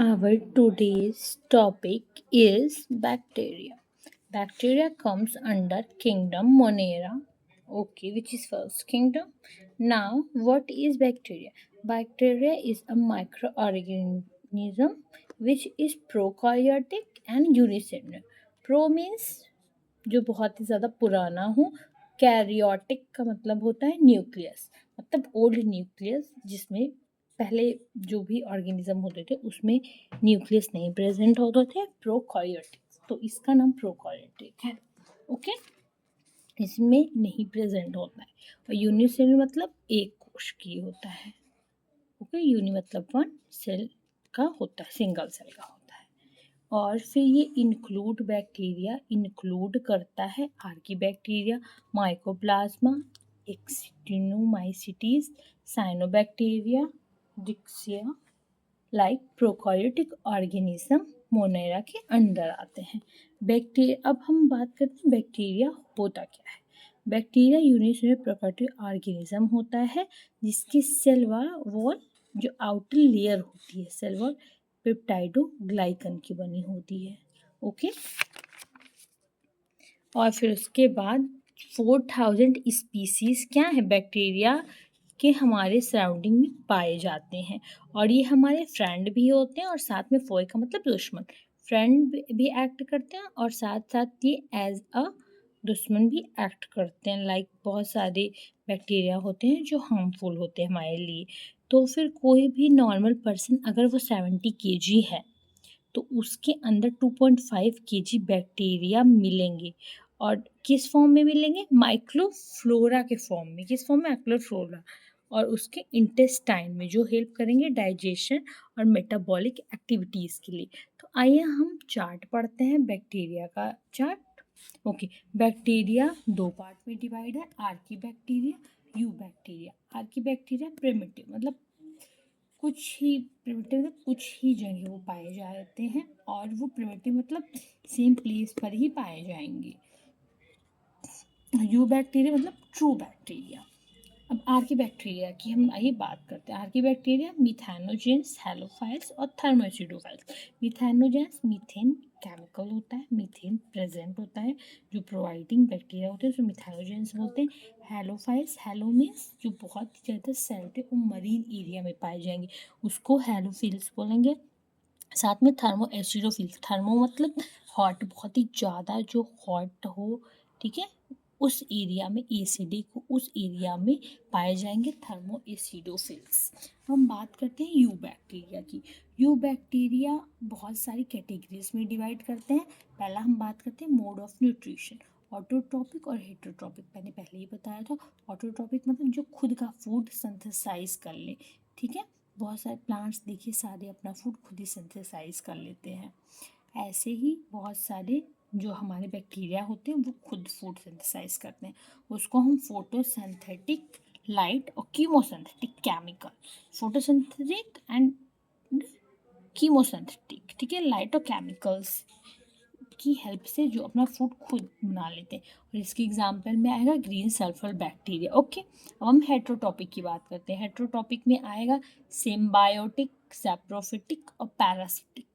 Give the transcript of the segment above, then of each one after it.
Our today's topic is bacteria. Bacteria comes under kingdom Monera, okay, which is first kingdom. Now, what is bacteria? Bacteria is a microorganism which is prokaryotic and unicellular. Pro means जो बहुत ही ज़्यादा पुराना हो, karyotic का मतलब होता है nucleus, मतलब ओल्ड न्यूक्लियस जिसमें पहले जो भी ऑर्गेनिज्म होते थे उसमें न्यूक्लियस नहीं प्रेजेंट होते थे, प्रोकार्योटिक, तो इसका नाम प्रोकार्योटिक है। ओके, इसमें नहीं प्रेजेंट होता है। और यूनिसेलुलर मतलब एक कोश की होता है। ओके, यूनि मतलब वन, सेल का होता है, सिंगल सेल का होता है। और फिर ये इंक्लूड बैक्टीरिया इंक्लूड करता है आर्कीबैक्टीरिया, माइकोप्लाज्मा, एक्टिनोमाइसीटीज, साइनोबैक्टीरिया, डिक्सिया, लाइक प्रोकार्योटिक ऑर्गेनिज्म मोनेरा के अंदर आते हैं। बैक्टीरिया, अब हम बात करते हैं बैक्टीरिया होता क्या है। बैक्टीरिया यूनिसेलुलर प्रोकार्योटिक ऑर्गेनिज्म होता है जिसकी सेल वॉल जो आउटर लेयर होती है, सेल वॉल पेप्टाइडोग्लाइकन की बनी होती है। ओके, और फिर उसके बाद 4000 स्पीसीज क्या है बैक्टीरिया के हमारे सराउंडिंग में पाए जाते हैं। और ये हमारे फ्रेंड भी होते हैं और साथ में फोए का मतलब दुश्मन, फ्रेंड भी एक्ट करते हैं और साथ साथ ये एज अ दुश्मन भी एक्ट करते हैं। लाइक बहुत सारे बैक्टीरिया होते हैं जो हार्मफुल होते हैं हमारे लिए। तो फिर कोई भी नॉर्मल पर्सन अगर वो 70 kg है तो उसके अंदर 2.5 kg बैक्टीरिया मिलेंगे। और किस फॉर्म में मिलेंगे? माइक्रोफ्लोरा के फॉर्म में। किस फॉर्म में? माइक्रोफ्लोरा। और उसके इंटेस्टाइन में जो हेल्प करेंगे डाइजेशन और मेटाबॉलिक एक्टिविटीज़ के लिए। तो आइए हम चार्ट पढ़ते हैं, बैक्टीरिया का चार्ट। ओके, बैक्टीरिया दो पार्ट में डिवाइड है, Archie bacteria, you bacteria. Archie bacteria primitive मतलब कुछ ही प्रिमिटिव कुछ ही जगह वो पाए जाते हैं और वो प्रिमिटिव मतलब सेम प्लेस पर ही पाए जाएंगे। यू बैक्टीरिया मतलब ट्रू बैक्टीरिया। अब आर्की बैक्टीरिया की हम आइए बात करते हैं। आर्की बैक्टीरिया मिथेनोजेंस, हेलोफाइल्स और थर्मोएसिडोफाइल्स। मिथेनोजेंस मीथेन केमिकल होता है, मीथेन प्रेजेंट होता है जो प्रोवाइडिंग बैक्टीरिया होते हैं उसको मिथेनोजेंस बोलते हैं। हेलोफाइल्स, हेलो मीन्स जो बहुत ज़्यादा सेल्टे और मरीन एरिया में पाए जाएंगे उसको हेलोफिल्स बोलेंगे। साथ में थर्मो एसिडोफिल्स, थर्मो मतलब हॉट, बहुत ही ज़्यादा जो हॉट हो, ठीक है, उस एरिया में एसिडिक उस एरिया में पाए जाएंगे थर्मो एसिडोफिल्स। हम बात करते हैं यू बैक्टीरिया की। यू बैक्टीरिया बहुत सारी कैटेगरीज में डिवाइड करते हैं। पहला हम बात करते हैं मोड ऑफ न्यूट्रिशन, ऑटोट्रॉपिक और हेटरोट्रॉपिक। मैंने पहले ही बताया था, ऑटोट्रॉपिक मतलब जो खुद का फूड सिंथेसाइज कर ले, ठीक है, बहुत सारे प्लांट्स देखिए सारे अपना फूड खुद ही सिंथेसाइज कर लेते हैं। ऐसे ही बहुत सारे जो हमारे बैक्टीरिया होते हैं वो खुद फूड सिंथेसाइज करते हैं, उसको हम फोटोसिंथेटिक लाइट और chemosynthetic chemical, photosynthetic and chemosynthetic, ठीक है, लाइट और केमिकल्स की हेल्प से जो अपना फूड खुद बना लेते हैं। और इसके एग्जाम्पल में आएगा ग्रीन सल्फर बैक्टीरिया। ओके, अब हम हेट्रोटॉपिक की बात करते हैं। हेट्रोटॉपिक में आएगा सिम्बायोटिक, सैप्रोफिटिक और पैरासिटिक।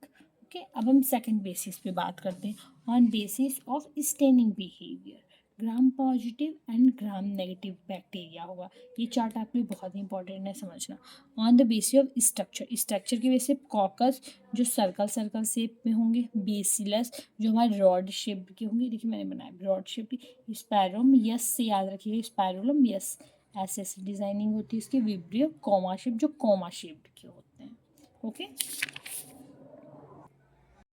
ओके, अब हम सेकंड बेसिस पे बात करते हैं, on basis of staining behaviour. Gram positive and gram negative bacteria होगा। ये चार्ट आपके लिए बहुत ही इंपॉर्टेंट है समझना। On the basis of structure, structure की वजह से कॉकस जो सर्कल सर्कल शेप में होंगे, बेसिलस जो हमारे रॉड शेप के होंगे, देखिए मैंने बनाया रॉड शेप की, स्पैरोम यस से याद रखिएगा, स्पैरोलम यस, ऐसे ऐसे डिजाइनिंग होती है इसकी, विब्रियो कॉमा शेप जो कॉमा शेप के होते हैं। ओके,